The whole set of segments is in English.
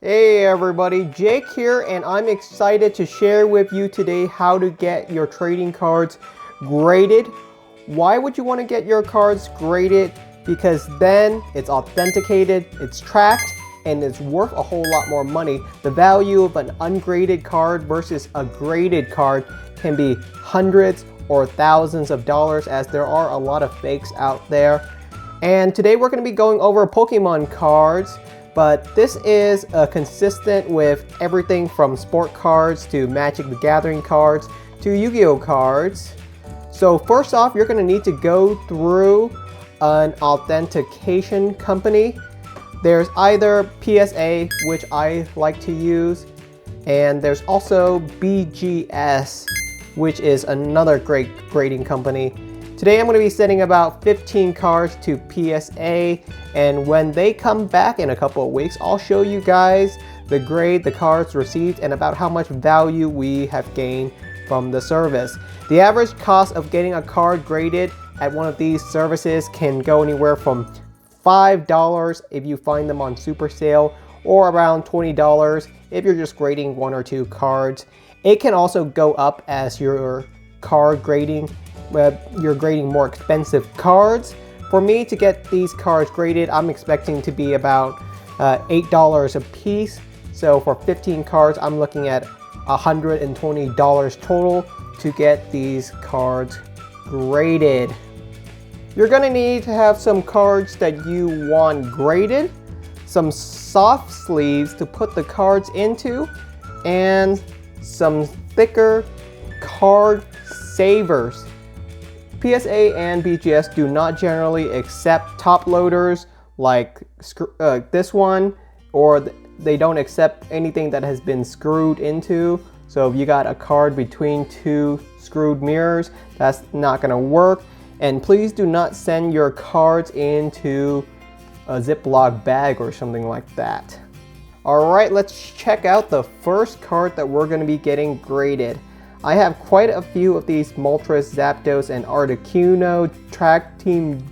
Hey everybody, Jake here, and I'm excited to share with you today how to get your trading cards graded. Why would you want to get your cards graded? Because then it's authenticated, it's tracked, and it's worth a whole lot more money. The value of an ungraded card versus a graded card can be hundreds or thousands of dollars, as there are a lot of fakes out there. And today we're going to be going over Pokemon cards, but this is consistent with everything from sport cards to Magic the Gathering cards to Yu-Gi-Oh cards. So first off, you're going to need to go through an authentication company. There's either PSA, which I like to use, and there's also BGS, which is another great grading company. Today I'm going to be sending about 15 cards to PSA, and when they come back in a couple of weeks, I'll show you guys the grade, the cards received, and about how much value we have gained from the service. The average cost of getting a card graded at one of these services can go anywhere from $5 if you find them on super sale, or around $20 if you're just grading one or two cards. It can also go up as your card grading. You're grading more expensive cards. For me to get these cards graded, I'm expecting to be about $8 a piece. So for 15 cards, I'm looking at $120 total to get these cards graded. You're gonna need to have some cards that you want graded, some soft sleeves to put the cards into, and some thicker card savers. PSA and BGS do not generally accept top loaders like this one, or they don't accept anything that has been screwed into. So if you got a card between two screwed mirrors, that's not gonna work. And please do not send your cards into a Ziploc bag or something like that. Alright, let's check out the first card that we're gonna be getting graded. I have quite a few of these Moltres, Zapdos, and Articuno Track Team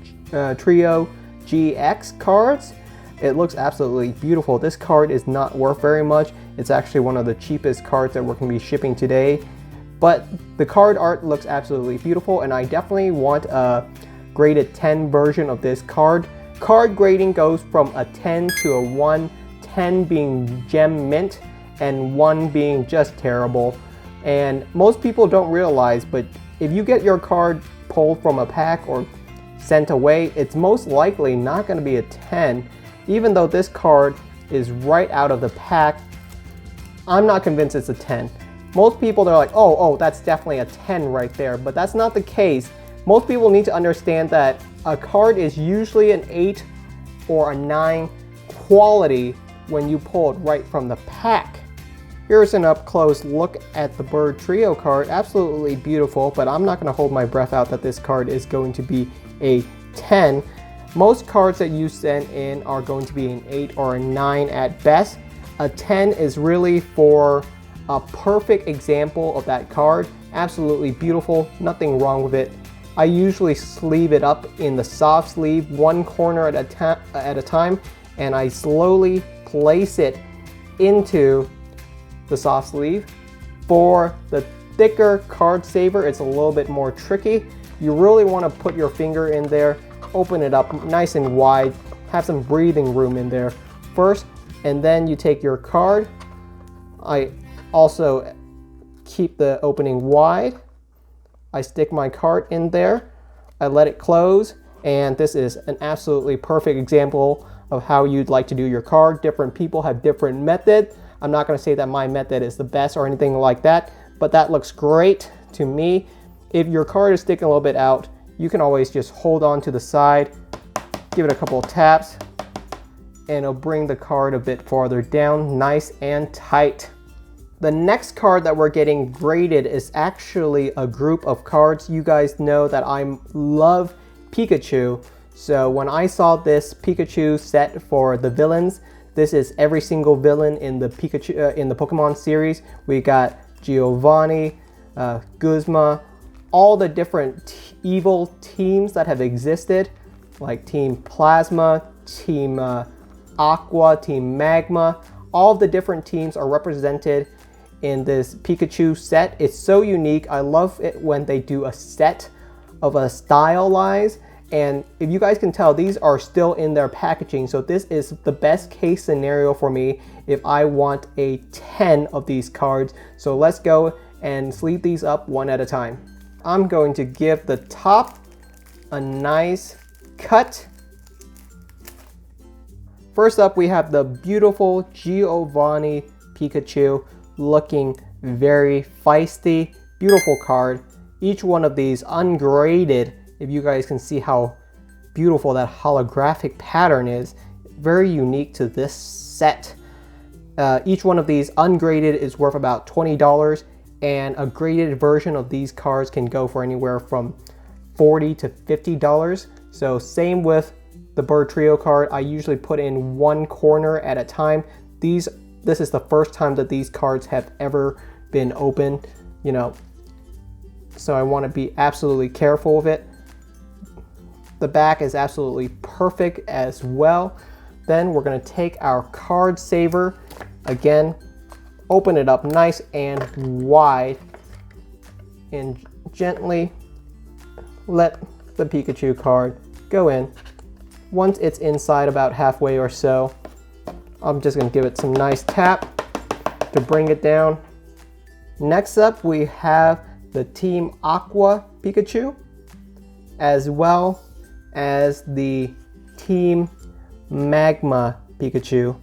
Trio GX cards. It looks absolutely beautiful. This card is not worth very much. It's actually one of the cheapest cards that we're going to be shipping today. But the card art looks absolutely beautiful, and I definitely want a graded 10 version of this card. Card grading goes from a 10 to a 1, 10 being gem mint, and 1 being just terrible. And most people don't realize, but if you get your card pulled from a pack or sent away, it's most likely not going to be a 10. Even though this card is right out of the pack, I'm not convinced it's a 10. Most people, they're like, oh, that's definitely a 10 right there, but that's not the case. Most people need to understand that a card is usually an 8 or a 9 quality when you pull it right from the pack. Here's an up-close look at the Bird Trio card. Absolutely beautiful, but I'm not going to hold my breath out that this card is going to be a 10. Most cards that you send in are going to be an 8 or a 9 at best. A 10 is really for a perfect example of that card. Absolutely beautiful, nothing wrong with it. I usually sleeve it up in the soft sleeve, one corner at a time, and I slowly place it into the soft sleeve. For the thicker card saver, it's a little bit more tricky. You really want to put your finger in there, open it up nice and wide, have some breathing room in there first, and then you take your card. I also keep the opening wide. I stick my card in there, I let it close, and this is an absolutely perfect example of how you'd like to do your card. Different people have different methods. I'm not going to say that my method is the best or anything like that, but that looks great to me. If your card is sticking a little bit out, you can always just hold on to the side, give it a couple of taps, and it'll bring the card a bit farther down, nice and tight. The next card that we're getting graded is actually a group of cards. You guys know that I love Pikachu, so when I saw this Pikachu set for the villains, this is every single villain in the Pokemon series. We got Giovanni, Guzma, all the different evil teams that have existed, like Team Plasma, Team Aqua, Team Magma. All of the different teams are represented in this Pikachu set. It's so unique. I love it when they do a set of a stylized, and if you guys can tell, these are still in their packaging. So this is the best case scenario for me if I want a 10 of these cards. So let's go and sleeve these up one at a time. I'm going to give the top a nice cut. First up, we have the beautiful Giovanni Pikachu, looking very feisty. Beautiful card. Each one of these ungraded, if you guys can see how beautiful that holographic pattern is, very unique to this set. Each one of these ungraded is worth about $20, and a graded version of these cards can go for anywhere from $40 to $50. So same with the Bird Trio card. I usually put in one corner at a time. This is the first time that these cards have ever been opened, you know, so I want to be absolutely careful with it. The back is absolutely perfect as well. Then we're going to take our card saver, again, open it up nice and wide, and gently let the Pikachu card go in. Once it's inside about halfway or so, I'm just going to give it some nice tap to bring it down. Next up, we have the Team Aqua Pikachu, as well as the Team Magma Pikachu.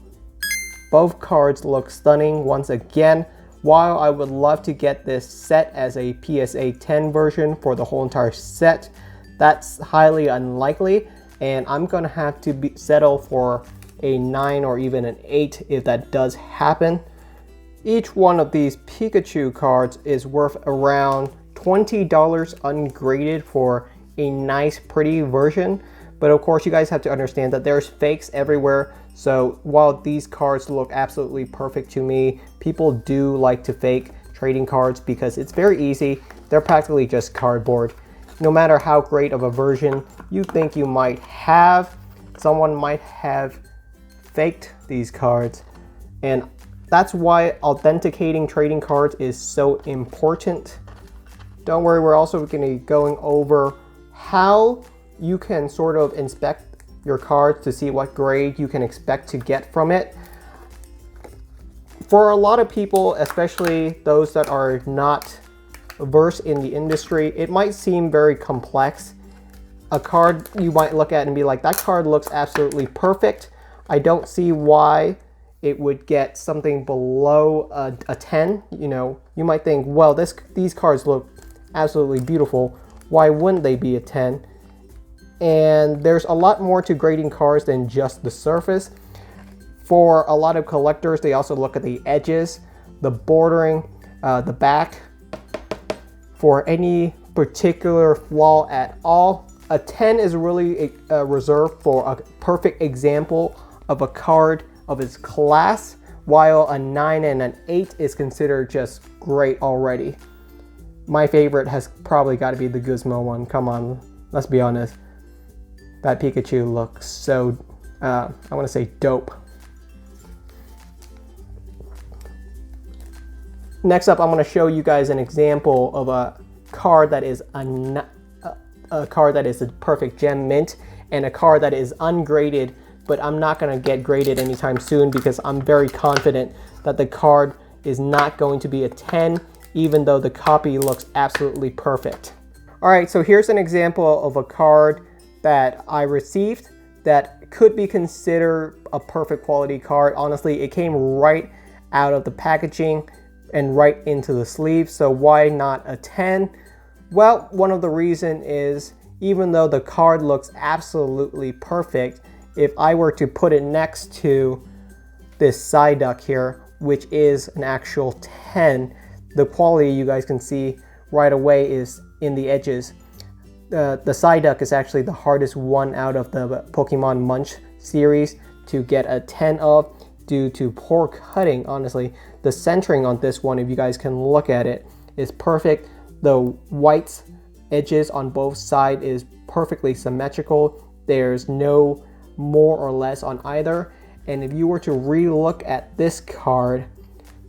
Both cards look stunning once again. While I would love to get this set as a PSA 10 version for the whole entire set, that's highly unlikely, and I'm gonna have to settle for a 9 or even an 8 if that does happen. Each one of these Pikachu cards is worth around $20 ungraded for a nice pretty version, but of course you guys have to understand that there's fakes everywhere. So while these cards look absolutely perfect to me, people do like to fake trading cards because it's very easy. They're practically just cardboard. No matter how great of a version you think you might have, someone might have faked these cards, and that's why authenticating trading cards is so important. Don't worry, we're also going to be going over how you can sort of inspect your cards to see what grade you can expect to get from it. For a lot of people, especially those that are not versed in the industry, it might seem very complex. A card you might look at and be like, that card looks absolutely perfect. I don't see why it would get something below a 10. You know, you might think, well, these cards look absolutely beautiful. Why wouldn't they be a 10? And there's a lot more to grading cards than just the surface. For a lot of collectors, they also look at the edges, the bordering, the back, for any particular flaw at all. A 10 is really reserved for a perfect example of a card of its class, while a 9 and an 8 is considered just great already. My favorite has probably got to be the Gizmo one. Come on, let's be honest. That Pikachu looks so, I want to say dope. Next up, I'm going to show you guys an example of a card that is a card that is a perfect gem mint, and a card that is ungraded, but I'm not going to get graded anytime soon because I'm very confident that the card is not going to be a 10, even though the copy looks absolutely perfect. All right, so here's an example of a card that I received that could be considered a perfect quality card. Honestly, it came right out of the packaging and right into the sleeve, so why not a 10? Well, one of the reasons is, even though the card looks absolutely perfect, if I were to put it next to this Psyduck here, which is an actual 10, the quality you guys can see right away is in the edges. The Psyduck is actually the hardest one out of the Pokemon Munch series to get a 10 of due to poor cutting. Honestly, the centering on this one, if you guys can look at it, is perfect. The white edges on both sides is perfectly symmetrical. There's no more or less on either. And if you were to re-look at this card,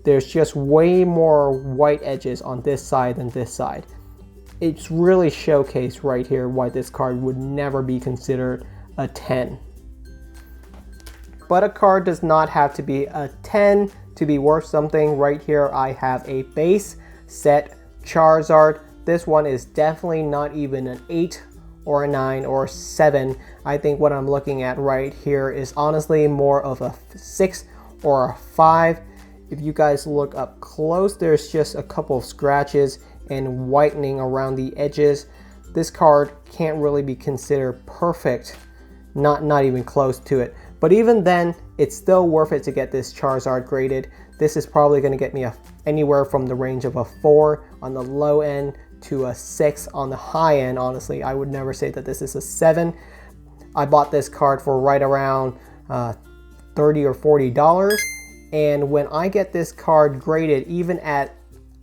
there's just way more white edges on this side than this side. It's really showcased right here why this card would never be considered a 10. But a card does not have to be a 10 to be worth something. Right here I have a base set Charizard. This one is definitely not even an 8 or a 9 or a 7. I think what I'm looking at right here is honestly more of a 6 or a 5. If you guys look up close, there's just a couple of scratches and whitening around the edges. This card can't really be considered perfect, not even close to it. But even then, it's still worth it to get this Charizard graded. This is probably going to get me anywhere from the range of a 4 on the low end to a 6 on the high end. Honestly, I would never say that this is a 7. I bought this card for right around $30 or $40. And when I get this card graded, even at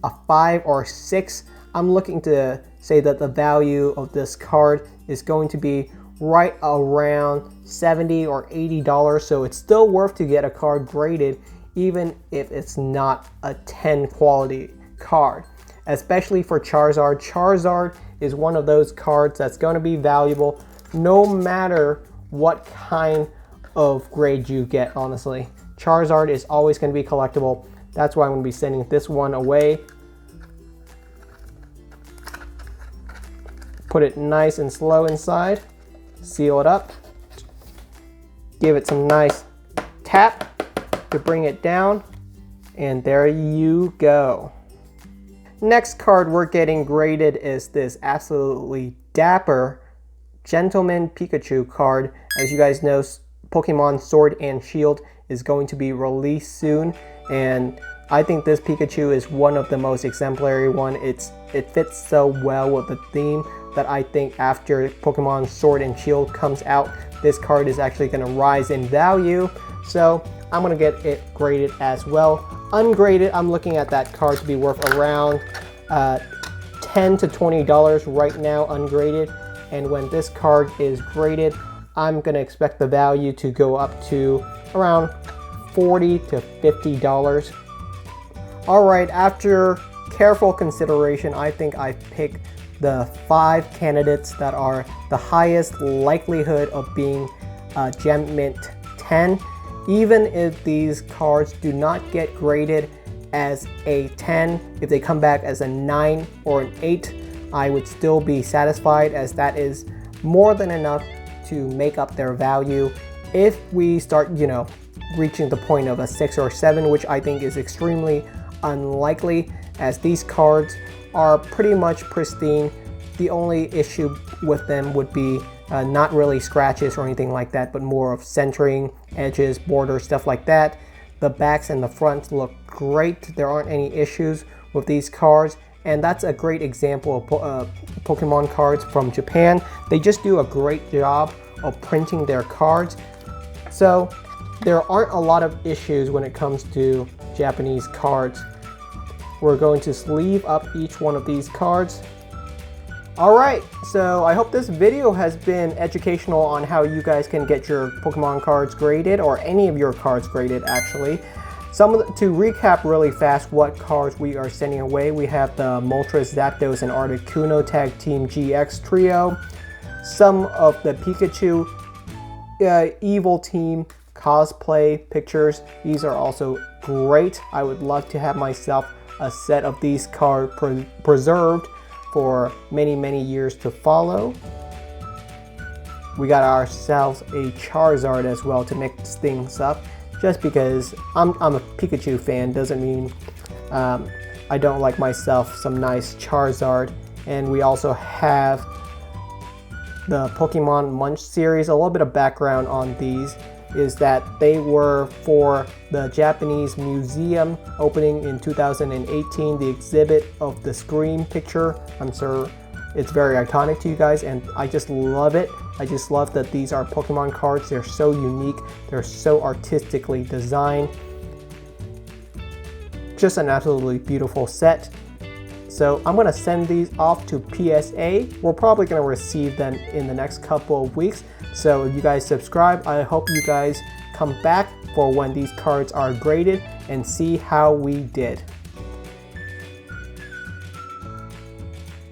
a 5 or 6, I'm looking to say that the value of this card is going to be right around $70 or $80. So it's still worth to get a card graded, even if it's not a 10 quality card. Especially for Charizard. Charizard is one of those cards that's going to be valuable no matter what kind of grade you get, honestly. Charizard is always going to be collectible. That's why I'm going to be sending this one away. Put it nice and slow inside. Seal it up. Give it some nice tap to bring it down. And there you go. Next card we're getting graded is this absolutely dapper Gentleman Pikachu card. As you guys know, Pokemon Sword and Shield is going to be released soon, and I think this Pikachu is one of the most exemplary one. It fits so well with the theme that I think after Pokemon Sword and Shield comes out, this card is actually going to rise in value. So I'm going to get it graded as well. Ungraded, I'm looking at that card to be worth around $10 to $20 right now, ungraded. And when this card is graded, I'm going to expect the value to go up to around $40 to $50. Alright, after careful consideration, I think I picked the 5 candidates that are the highest likelihood of being Gem Mint 10. Even if these cards do not get graded as a 10, if they come back as a 9 or an 8, I would still be satisfied, as that is more than enough to make up their value. If we start, reaching the point of a 6 or 7, which I think is extremely unlikely, as these cards are pretty much pristine. The only issue with them would be not really scratches or anything like that, but more of centering, edges, borders, stuff like that. The backs and the fronts look great. There aren't any issues with these cards, and that's a great example of Pokemon cards from Japan. They just do a great job of printing their cards. So there aren't a lot of issues when it comes to Japanese cards. We're going to sleeve up each one of these cards. Alright, so I hope this video has been educational on how you guys can get your Pokemon cards graded, or any of your cards graded actually. To recap really fast what cards we are sending away, we have the Moltres, Zapdos, and Articuno Tag Team GX Trio. Some of the Pikachu Evil Team cosplay pictures. These are also great. I would love to have myself a set of these cards preserved for many years to follow. We got ourselves a Charizard as well to mix things up. Just because I'm a Pikachu fan doesn't mean I don't like myself some nice Charizard. And we also have the Pokemon Munch series. A little bit of background on these is that they were for the Japanese museum opening in 2018, the exhibit of the Scream picture. I'm sure it's very iconic to you guys, and I just love it. I just love that these are Pokemon cards. They're so unique. They're so artistically designed. Just an absolutely beautiful set. So I'm going to send these off to PSA. We're probably going to receive them in the next couple of weeks. So if you guys subscribe, I hope you guys come back for when these cards are graded and see how we did.